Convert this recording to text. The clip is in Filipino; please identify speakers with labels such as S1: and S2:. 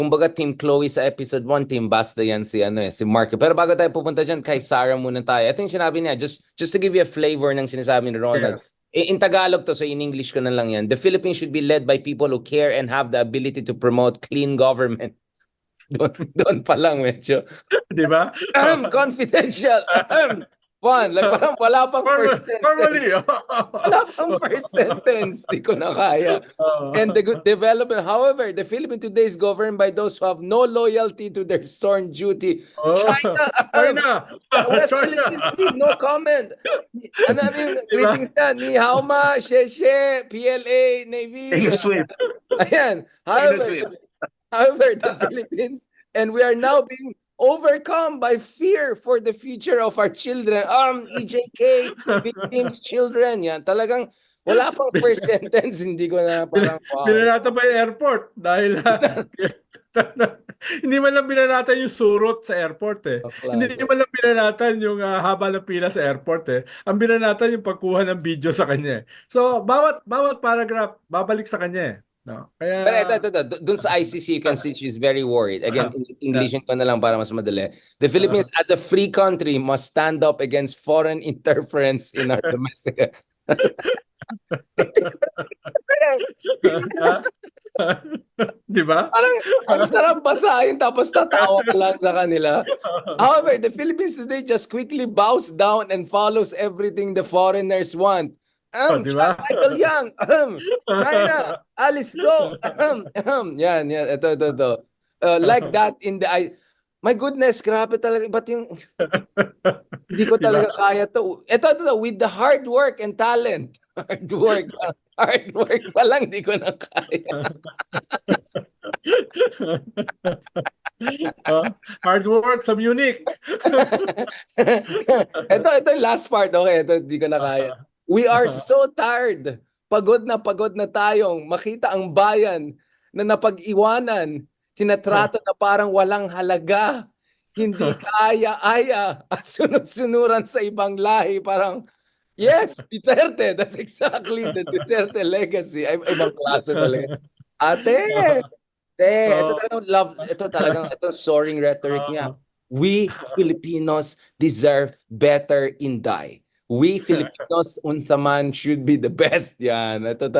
S1: Kumbaga Team Chloe sa episode 1, Team Basta yan si Marco. Pero bago tayo pupunta dyan, kay Sarah muna tayo. Ito yung sinabi niya, just to give you a flavor ng sinasabi ni Ronald.
S2: Yes.
S1: In Tagalog to, so in English ko na lang yan. The Philippines should be led by people who care and have the ability to promote clean government. Doon pa lang medyo.
S2: Di ba?
S1: Confidential. Fun. Like parang wala pang first sentence.
S2: Formally.
S1: Wala pang first sentence. Di ko na kaya. And the good development. However, the Philippines today is governed by those who have no loyalty to their sworn duty. China.
S2: China.
S1: West
S2: China.
S1: Philippines Sea, no comment. Ano yung greetings na? Ni Hao Ma, Sheshe, PLA, Navy.
S3: Taylor Swift.
S1: Ayan.
S3: Taylor Swift.
S1: However, the Philippines, and we are now being overcome by fear for the future of our children. EJK, victims' children. Yan, talagang wala pang first sentence. Hindi ko na parang, wow.
S2: Binanata pa yung airport dahil hindi man lang binanatan yung surot sa airport eh. Hindi man lang binanatan yung haba ng pila sa airport eh. Ang binanatan yung pagkuha ng video sa kanya eh. So, bawat paragraph, babalik sa kanya eh. No? Kaya,
S1: Pero ito. Dun sa ICC, you can see she's very worried. Again, Englishin ko na lang para mas madali. The Philippines, as a free country, must stand up against foreign interference in our domestic...
S2: di ba?
S1: Parang ang sarap basahin tapos tatawa ka lang sa kanila. However, the Philippines today just quickly bows down and follows everything the foreigners want.
S2: Diba?
S1: Michael Yang, China, Alice Go, yan, ito. Like that in the my goodness, grabe talaga. Ba't yung hindi ko talaga kaya to. Ito, with the hard work and talent. Hard work pa lang, hindi ko na kaya.
S2: Hard work sa Munich.
S1: ito yung last part. Okay, ito hindi ko na kaya. We are so tired. Pagod na tayong makita ang bayan na napag-iwanan, tinatrato na parang walang halaga. Hindi kaya-aya at sunod-sunuran sa ibang lahi. Parang, yes, Duterte. That's exactly the Duterte legacy. Ay, ibang klase talaga. Ate, ito talagang soaring rhetoric niya. We Filipinos deserve better Inday. We Filipinos unsa man should be the best. Yan. Ito talaga.